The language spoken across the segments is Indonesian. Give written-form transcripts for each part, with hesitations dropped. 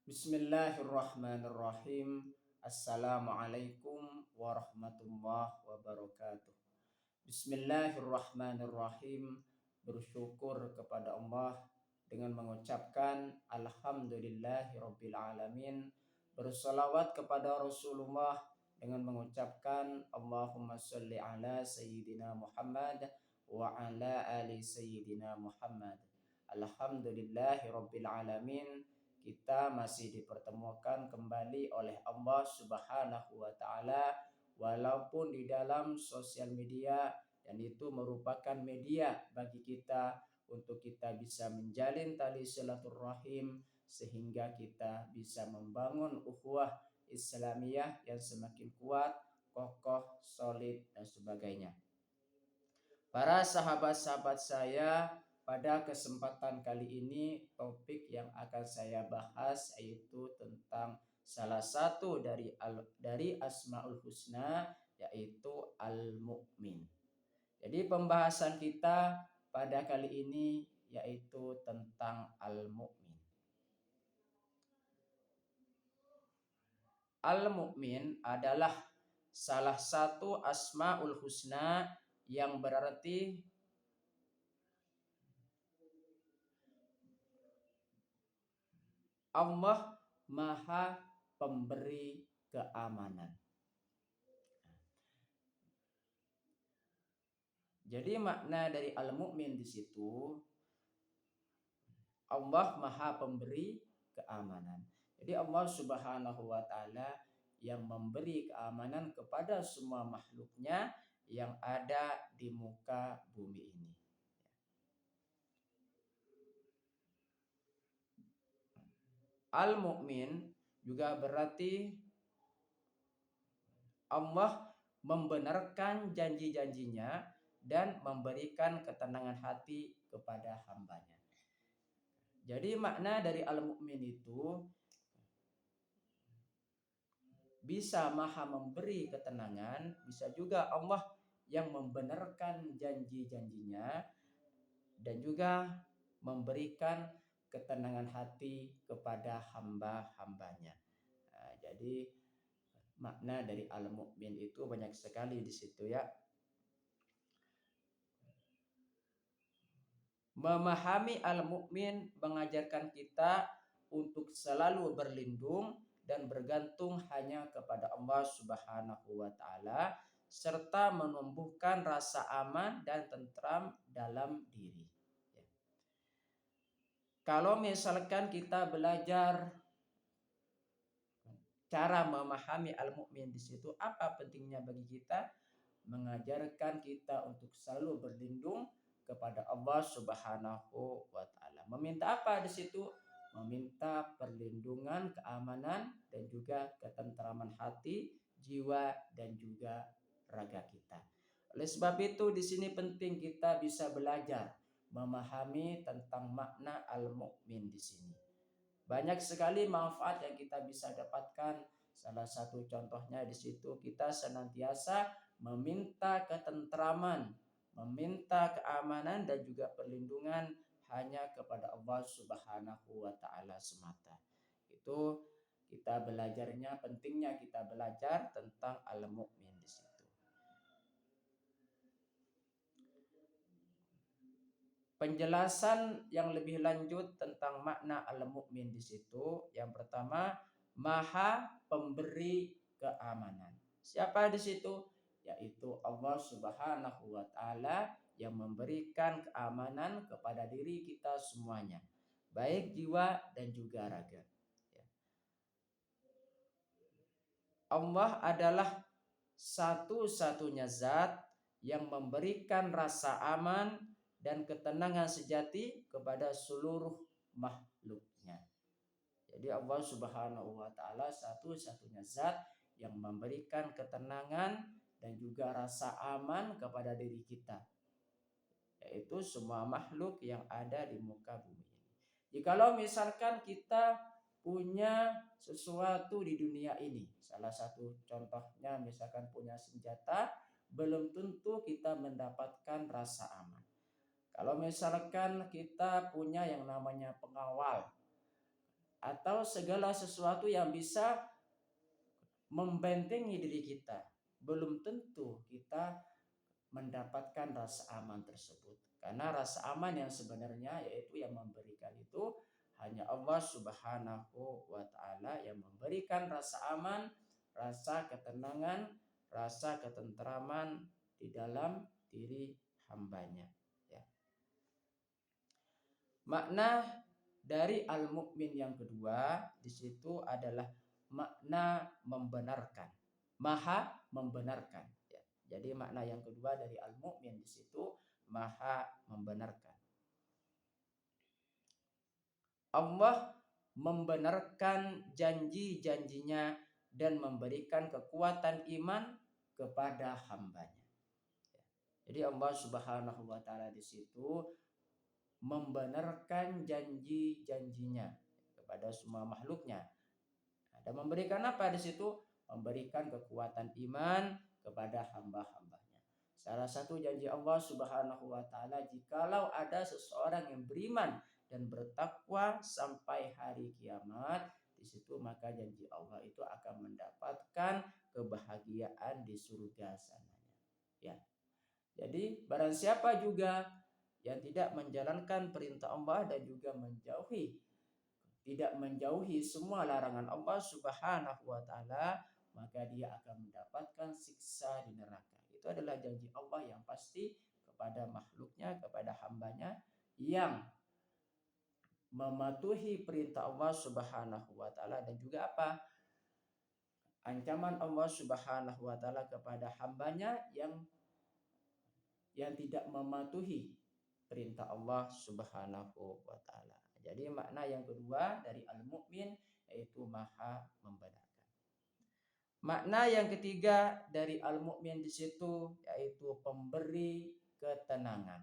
Bismillahirrahmanirrahim. Assalamualaikum warahmatullahi wabarakatuh. Bismillahirrahmanirrahim. Bersyukur kepada Allah dengan mengucapkan Alhamdulillahirabbil alamin. Bersolawat kepada Rasulullah dengan mengucapkan Allahumma sholli ala Sayyidina Muhammad wa ala ali Sayyidina Muhammad. Alhamdulillahirabbil alamin. Kita masih dipertemukan kembali oleh Allah Subhanahu wa taala walaupun di dalam sosial media, dan itu merupakan media bagi kita untuk kita bisa menjalin tali silaturahim sehingga kita bisa membangun ukhuwah Islamiyah yang semakin kuat, kokoh, solid dan sebagainya. Para sahabat-sahabat saya, pada kesempatan kali ini topik yang akan saya bahas yaitu tentang salah satu dari Asmaul Husna, yaitu Al-Mu'min. Jadi pembahasan kita pada kali ini yaitu tentang Al-Mu'min. Al-Mu'min adalah salah satu Asmaul Husna yang berarti Allah Maha Pemberi Keamanan. Jadi makna dari Al-Mu'min di situ, Allah Maha Pemberi Keamanan. Jadi Allah Subhanahu wa taala yang memberi keamanan kepada semua makhluknya yang ada di muka bumi ini. Al-Mu'min juga berarti Allah membenarkan janji-janjinya dan memberikan ketenangan hati kepada hambanya. Jadi makna dari Al-Mu'min itu bisa Maha memberi ketenangan, bisa juga Allah yang membenarkan janji-janjinya dan juga memberikan ketenangan hati kepada hamba-hambanya. Nah, jadi makna dari Al-Mu'min itu banyak sekali di situ ya. Memahami Al-Mu'min mengajarkan kita untuk selalu berlindung dan bergantung hanya kepada Allah Subhanahu wa taala serta menumbuhkan rasa aman dan tentram dalam diri. Kalau misalkan kita belajar cara memahami Al-Mu'min di situ, apa pentingnya bagi kita? Mengajarkan kita untuk selalu berlindung kepada Allah Subhanahu wa taala. Meminta apa di situ? Meminta perlindungan, keamanan dan juga ketentraman hati, jiwa dan juga raga kita. Oleh sebab itu di sini penting kita bisa belajar memahami tentang makna Al-Mu'min di sini. Banyak sekali manfaat yang kita bisa dapatkan. Salah satu contohnya di situ kita senantiasa meminta ketentraman, meminta keamanan dan juga perlindungan hanya kepada Allah Subhanahu wa taala semata. Itu kita belajarnya, pentingnya kita belajar tentang Al-Mu'min di situ. Penjelasan yang lebih lanjut tentang makna Al-Mu'min di situ, yang pertama, Maha Pemberi Keamanan. Siapa di situ? Yaitu Allah Subhanahu wa taala yang memberikan keamanan kepada diri kita semuanya, baik jiwa dan juga raga. Allah adalah satu-satunya zat yang memberikan rasa aman dan ketenangan sejati kepada seluruh makhluknya. Jadi Allah Subhanahu wa taala satu-satunya zat yang memberikan ketenangan dan juga rasa aman kepada diri kita, yaitu semua makhluk yang ada di muka bumi ini. Jikalau misalkan kita punya sesuatu di dunia ini, salah satu contohnya misalkan punya senjata, belum tentu kita mendapatkan rasa aman. Kalau misalkan kita punya yang namanya pengawal, atau segala sesuatu yang bisa membentengi diri kita, belum tentu kita mendapatkan rasa aman tersebut. Karena rasa aman yang sebenarnya yaitu yang memberikan itu hanya Allah Subhanahu wa taala, yang memberikan rasa aman, rasa ketenangan, rasa ketentraman di dalam diri hambanya. Ya. Makna dari al-mukmin yang kedua di situ adalah makna membenarkan, maha membenarkan. Ya. Jadi makna yang kedua dari al-mukmin di situ maha membenarkan. Allah membenarkan janji-janjinya dan memberikan kekuatan iman kepada hambanya. Jadi Allah Subhanahu wa taala di situ membenarkan janji-janjinya kepada semua makhluknya. Dan memberikan apa di situ? Memberikan kekuatan iman kepada hamba-hambanya. Salah satu janji Allah Subhanahu wa taala, jikalau ada seseorang yang beriman dan bertakwa sampai hari kiamat, di situ maka janji Allah itu akan mendapatkan kebahagiaan di surga sananya. Ya. Jadi barang siapa juga yang tidak menjalankan perintah Allah dan juga tidak menjauhi semua larangan Allah Subhanahu wa taala, maka dia akan mendapatkan siksa di neraka. Itu adalah janji Allah yang pasti kepada makhluknya, kepada hambanya yang mematuhi perintah Allah Subhanahu wa taala, dan juga apa? Ancaman Allah Subhanahu wa taala kepada hambanya yang tidak mematuhi perintah Allah Subhanahu wa taala. Jadi makna yang kedua dari al-mukmin yaitu maha membenarkan. Makna yang ketiga dari al-mukmin di situ yaitu pemberi ketenangan.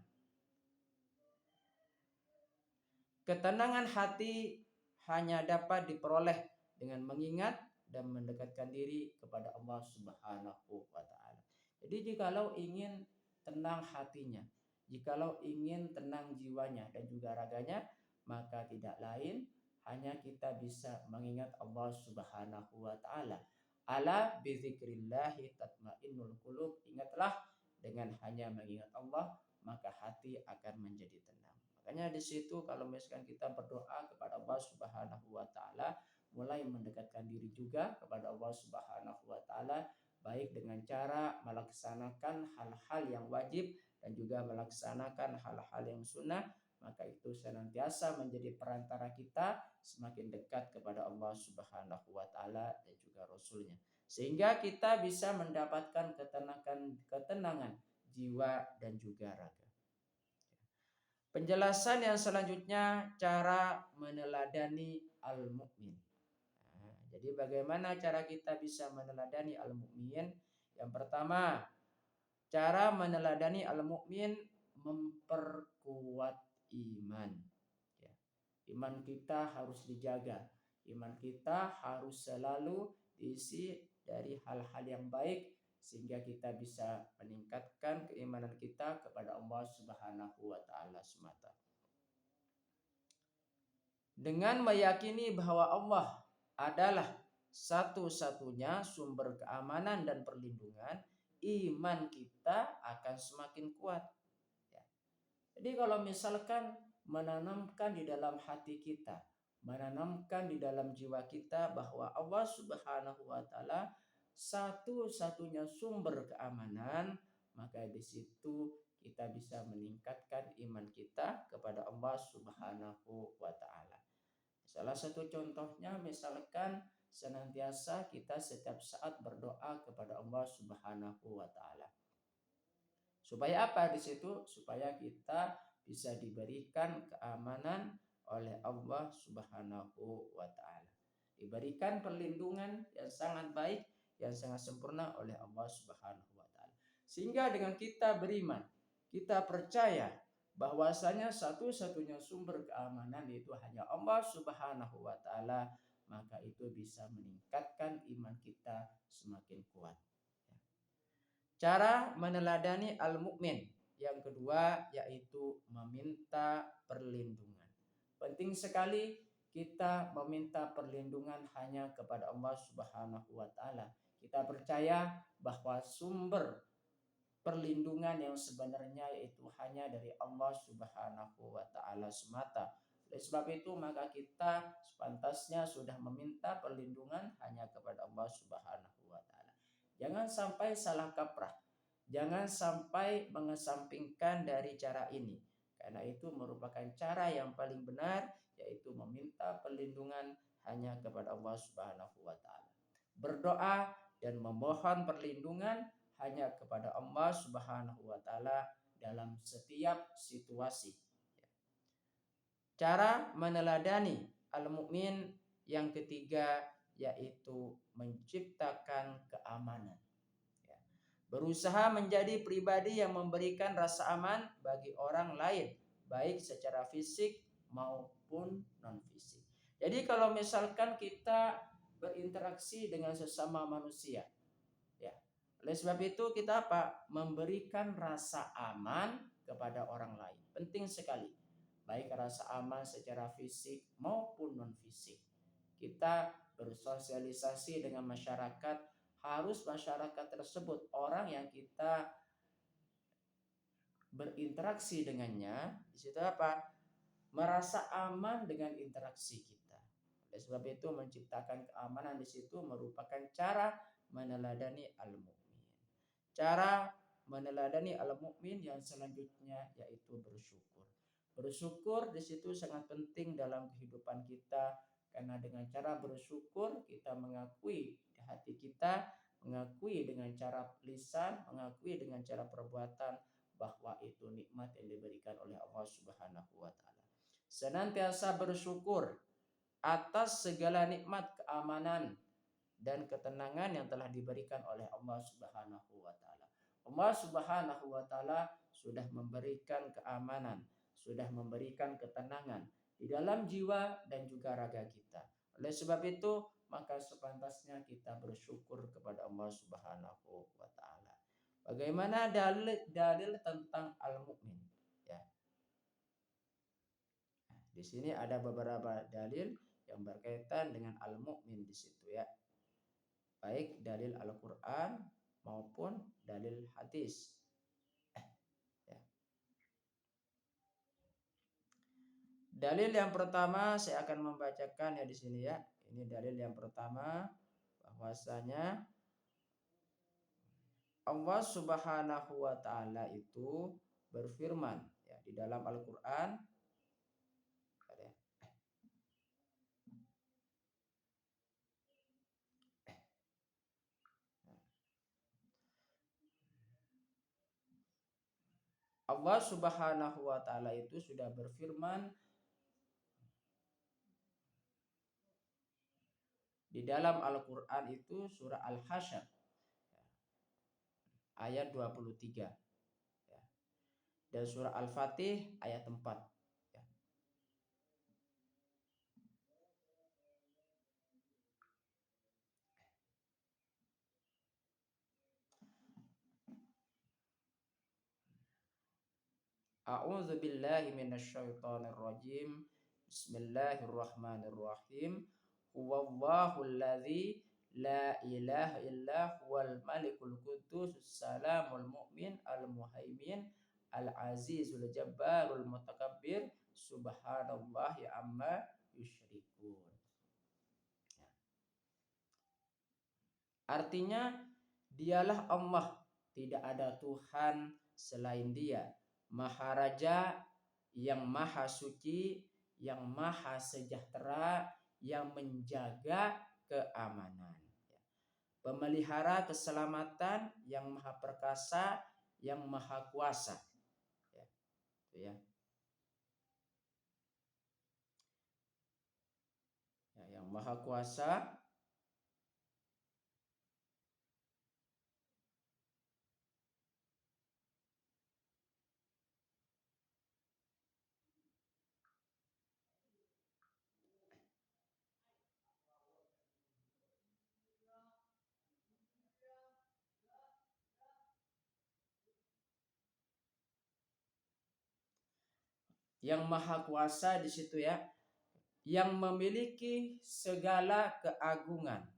Ketenangan hati hanya dapat diperoleh dengan mengingat dan mendekatkan diri kepada Allah Subhanahu wa taala. Jadi jikalau ingin tenang hatinya, jikalau ingin tenang jiwanya dan juga raganya, maka tidak lain hanya kita bisa mengingat Allah Subhanahu wa taala. Ala bizikrillahi tatmainnul qulub. Ingatlah, dengan hanya mengingat Allah maka hati akan menjadi tenang. Makanya di situ kalau misalkan kita berdoa kepada Allah Subhanahu wa taala, mulai mendekatkan diri juga kepada Allah Subhanahu wa taala, baik dengan cara melaksanakan hal-hal yang wajib dan juga melaksanakan hal-hal yang sunnah, maka itu senantiasa menjadi perantara kita semakin dekat kepada Allah Subhanahu wa taala dan juga Rasulnya, sehingga kita bisa mendapatkan ketenangan jiwa dan juga raga. Penjelasan yang selanjutnya, cara meneladani al-mukmin. Nah, jadi bagaimana cara kita bisa meneladani al-mukmin? Yang pertama, cara meneladani al-mukmin memperkuat iman. Ya. Iman kita harus dijaga. Iman kita harus selalu diisi dari hal-hal yang baik sehingga kita bisa meningkatkan keimanan kita kepada Allah Subhanahu wa taala semata. Dengan meyakini bahwa Allah adalah satu-satunya sumber keamanan dan perlindungan, iman kita akan semakin kuat. Ya. Jadi kalau misalkan menanamkan di dalam hati kita, menanamkan di dalam jiwa kita bahwa Allah Subhanahu wa taala satu-satunya sumber keamanan, maka di situ kita bisa meningkatkan iman kita kepada Allah Subhanahu wa taala. Salah satu contohnya misalkan senantiasa kita setiap saat berdoa kepada Allah Subhanahu wa taala. Supaya apa di situ? Supaya kita bisa diberikan keamanan oleh Allah Subhanahu wa taala. Diberikan perlindungan yang sangat baik, yang sangat sempurna oleh Allah Subhanahu wa taala. Sehingga dengan kita beriman, kita percaya bahwasanya satu-satunya sumber keamanan itu hanya Allah Subhanahu wa taala, maka itu bisa meningkatkan iman kita semakin kuat. Cara meneladani al-mukmin yang kedua yaitu meminta perlindungan. Penting sekali kita meminta perlindungan hanya kepada Allah Subhanahu wa taala. Kita percaya bahwa sumber perlindungan yang sebenarnya yaitu hanya dari Allah Subhanahu wa taala semata. Oleh sebab itu maka kita sepantasnya sudah meminta perlindungan hanya kepada Allah Subhanahu wa taala. Jangan sampai salah kaprah. Jangan sampai mengesampingkan dari cara ini. Karena itu merupakan cara yang paling benar yaitu meminta perlindungan hanya kepada Allah Subhanahu wa taala. Berdoa dan memohon perlindungan hanya kepada Allah Subhanahu wa taala dalam setiap situasi. Cara meneladani al-mukmin yang ketiga yaitu menciptakan keamanan. Berusaha menjadi pribadi yang memberikan rasa aman bagi orang lain, baik secara fisik maupun non fisik. Jadi kalau misalkan kita berinteraksi dengan sesama manusia, ya. Oleh sebab itu kita apa? Memberikan rasa aman kepada orang lain. Penting sekali. Baik rasa aman secara fisik maupun non fisik. Kita bersosialisasi dengan masyarakat, harus masyarakat tersebut orang yang kita berinteraksi dengannya, di situ apa? Merasa aman dengan interaksi kita. Oleh sebab itu menciptakan keamanan di situ merupakan cara meneladani al-mukmin. Cara meneladani al-mukmin yang selanjutnya yaitu bersyukur. Bersyukur di situ sangat penting dalam kehidupan kita karena dengan cara bersyukur kita mengakui di hati kita, mengakui dengan cara lisan, mengakui dengan cara perbuatan bahwa itu nikmat yang diberikan oleh Allah Subhanahu wa taala. Senantiasa bersyukur atas segala nikmat keamanan dan ketenangan yang telah diberikan oleh Allah Subhanahu wa taala. Allah Subhanahu wa taala sudah memberikan keamanan, sudah memberikan ketenangan di dalam jiwa dan juga raga kita. Oleh sebab itu, maka sepantasnya kita bersyukur kepada Allah Subhanahu wa taala. Bagaimana dalil tentang al-mukmin? Ya. Di sini ada beberapa dalil yang berkaitan dengan al-mukmin di situ ya. Baik dalil Al-Qur'an maupun dalil hadis. Ya. Dalil yang pertama saya akan membacakan ya di sini ya. Ini dalil yang pertama bahwasanya Allah Subhanahu wa taala itu berfirman ya di dalam Al-Qur'an. Allah Subhanahu wa taala itu sudah berfirman di dalam Al-Qur'an itu surah Al-Hasyr ayat 23 ya. Dan surah Al-Fatih ayat 4 ya. A'udzu billahi minasyaitonir rajim. Bismillahirrahmanirrahim. Huwallahu allazi la ilaha illa huwal malikul quddus salamul mu'min al muhaimin al azizul jabbarul mutakabbir subhanallahi amma yusyrikun. Artinya dialah Allah, tidak ada Tuhan selain Dia. Maharaja yang maha suci, yang maha sejahtera, yang menjaga keamanan. Pemelihara keselamatan, yang maha perkasa, yang maha kuasa. Ya, itu ya. Ya, yang maha kuasa, yang maha kuasa di situ ya. yang memiliki segala keagungan.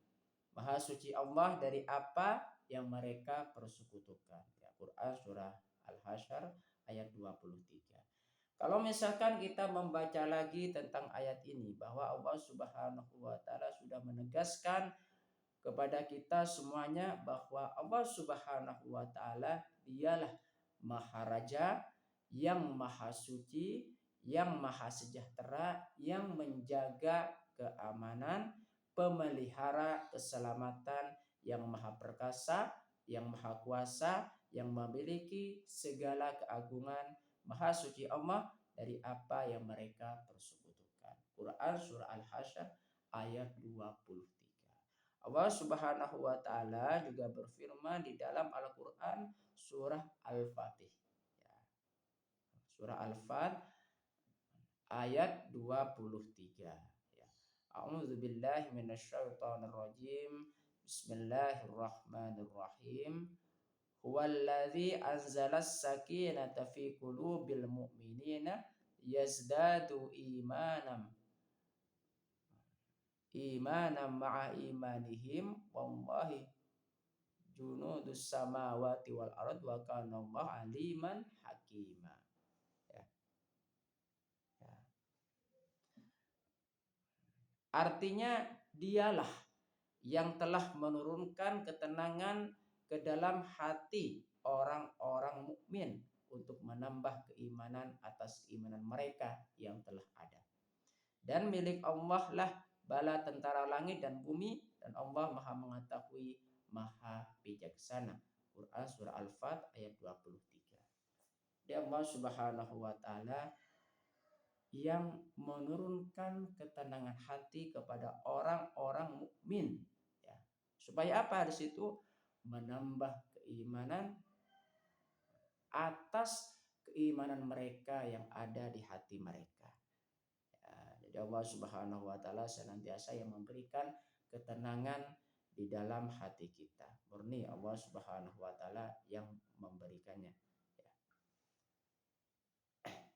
Maha suci Allah dari apa yang mereka persekutukan. Ya, Quran surah Al-Hasyr ayat 23. Kalau misalkan kita membaca lagi tentang ayat ini, bahwa Allah Subhanahu wa taala sudah menegaskan kepada kita semuanya bahwa Allah Subhanahu wa taala dialah Maharaja yang maha suci, yang maha sejahtera, yang menjaga keamanan, pemelihara keselamatan, yang maha perkasa, yang maha kuasa, yang memiliki segala keagungan. Maha suci Allah dari apa yang mereka persekutukan. Quran surah Al-Hasyr ayat 23. Allah Subhanahu wa taala juga berfirman di dalam Al-Qur'an surah Al-Fatih. Ya. Surah Al-Fat ayat 23. Ya. A'udzu billahi minasyaitonir rajim. Bismillahirrahmanirrahim. Huwallazi anzalas sakinata fi qulubil mu'minina yazdadu imanam ma'a imanihim wallahi junudus samawati wal ard wa kana Allah aliman hakima. Ya. Ya. Artinya dialah yang telah menurunkan ketenangan ke dalam hati orang-orang mukmin untuk menambah keimanan atas keimanan mereka yang telah ada. Dan milik Allah lah bala tentara langit dan bumi, dan Allah maha mengetahui, maha bijaksana. Quran surah Al-Fat ayat 23. Dia Allah Subhanahu wa taala yang menurunkan ketenangan hati kepada orang-orang mukmin, ya. Supaya apa di situ? Menambah keimanan atas keimanan mereka yang ada di hati mereka. Jadi Allah Subhanahu wa taala senantiasa yang memberikan ketenangan di dalam hati kita. Murni Allah Subhanahu wa taala yang memberikannya. Ya.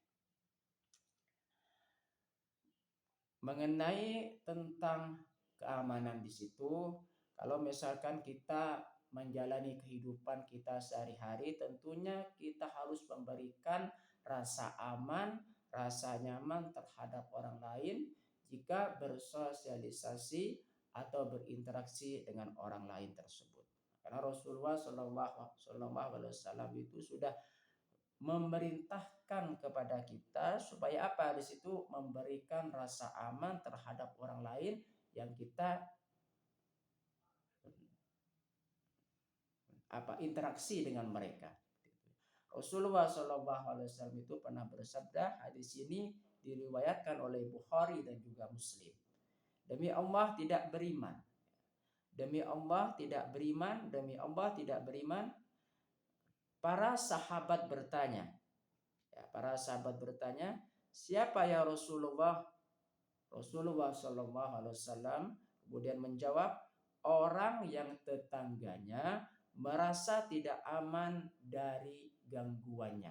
Mengenai tentang keamanan di situ, kalau misalkan kita menjalani kehidupan kita sehari-hari, tentunya kita harus memberikan rasa aman, rasa nyaman terhadap orang lain jika bersosialisasi atau berinteraksi dengan orang lain tersebut. Karena Rasulullah Shallallahu Alaihi Wasallam itu sudah memerintahkan kepada kita supaya apa? Di situ memberikan rasa aman terhadap orang lain yang kita interaksi dengan mereka. Rasulullah Shallallahu Alaihi Wasallam itu pernah bersabda, hadis ini diriwayatkan oleh Bukhari dan juga Muslim. Demi Allah tidak beriman, demi Allah tidak beriman, demi Allah tidak beriman. Para sahabat bertanya, para sahabat bertanya, siapa ya Rasulullah? Rasulullah Shallallahu Alaihi Wasallam kemudian menjawab, orang yang tetangganya merasa tidak aman dari gangguannya.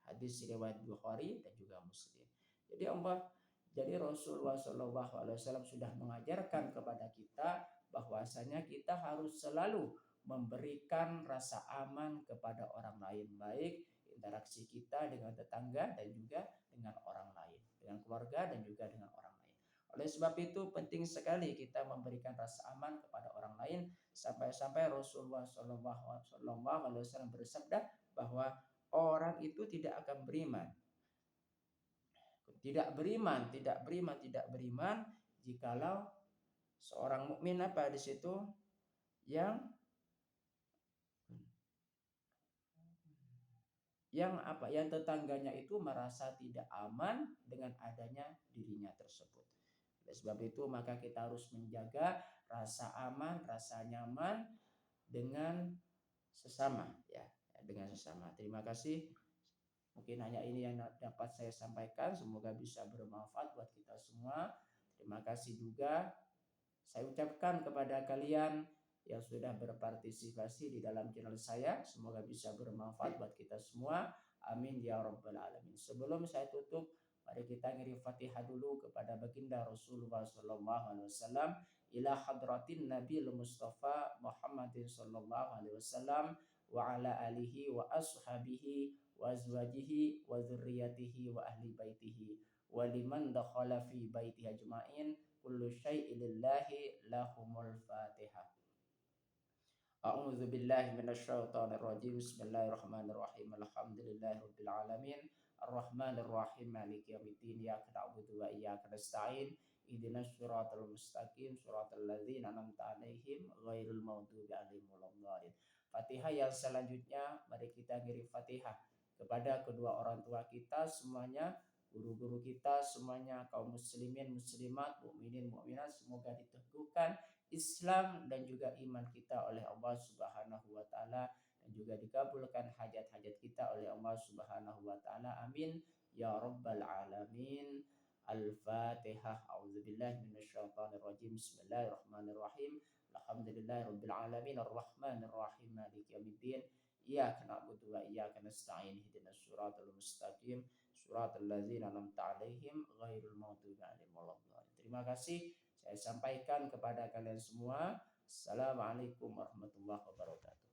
Hadis riwayat Bukhari dan juga Muslim. Jadi Rasulullah Shallallahu Alaihi Wasallam sudah mengajarkan kepada kita bahwasanya kita harus selalu memberikan rasa aman kepada orang lain, baik interaksi kita dengan tetangga dan juga dengan orang lain, dengan keluarga dan juga dengan orang lain. Oleh sebab itu penting sekali kita memberikan rasa aman kepada orang lain, sampai-sampai Rasulullah Shallallahu Alaihi Wasallam bersabda bahwa orang itu tidak akan beriman, tidak beriman jikalau seorang mukmin apa di situ yang tetangganya itu merasa tidak aman dengan adanya dirinya tersebut. Oleh sebab itu maka kita harus menjaga rasa aman, rasa nyaman dengan sesama, ya, dengan sesama. Terima kasih. Mungkin hanya ini yang dapat saya sampaikan. Semoga bisa bermanfaat buat kita semua. Terima kasih juga saya ucapkan kepada kalian yang sudah berpartisipasi di dalam channel saya. Semoga bisa bermanfaat buat kita semua. Amin ya rabbal alamin. Sebelum saya tutup, Mari kita ngirim Fatihah dulu kepada baginda Rasulullah sallallahu alaihi wasallam, ila hadratin Nabi Mustafa Muhammadin sallallahu alaihi wasallam wa ala alihi wa ashabihi wa azwajihi wa dzurriyyatihi wa ahli baitihi wa liman dakhala fi baitihi ajmain kullu syai'in lillahi lahumul Fatihah. A'udzu billahi minasyaitonir rajim. Bismillahirrahmanirrahim. Alhamdulillahirabbil alamin. Arrahmanir rahim. Maliki yaumiddin. Iyyaka na'budu wa iyyaka nasta'in. Ihdinas siratal mustaqim. Siratal ladzina an'amta 'alaihim ghairil maghdubi 'alaihim waladdallin. Fatihah yang selanjutnya mari kita ngirim Fatihah kepada kedua orang tua kita semuanya, guru-guru kita semuanya, kaum muslimin muslimat, mukminin mukminat, semoga diteguhkan Islam dan juga iman kita oleh Allah Subhanahu wa taala dan juga dikabulkan hajat-hajat kita oleh Allah Subhanahu wa taala. Amin ya rabbal alamin. Al-Fatihah. A'udzubillahi minasyaitonir rajim. Bismillahirrahmanirrahim. Alhamdulillahirabbil alamin. Arrahmanir rahim. Maliki yaumiddin. Iyyaka na'budu wa iyyaka nasta'in. Ihdinas siratal mustaqim. Siratal ladzina an'amta 'alaihim ghairil maghdubi 'alaihim waladdallin. Terima kasih saya sampaikan kepada kalian semua. Assalamualaikum warahmatullahi wabarakatuh.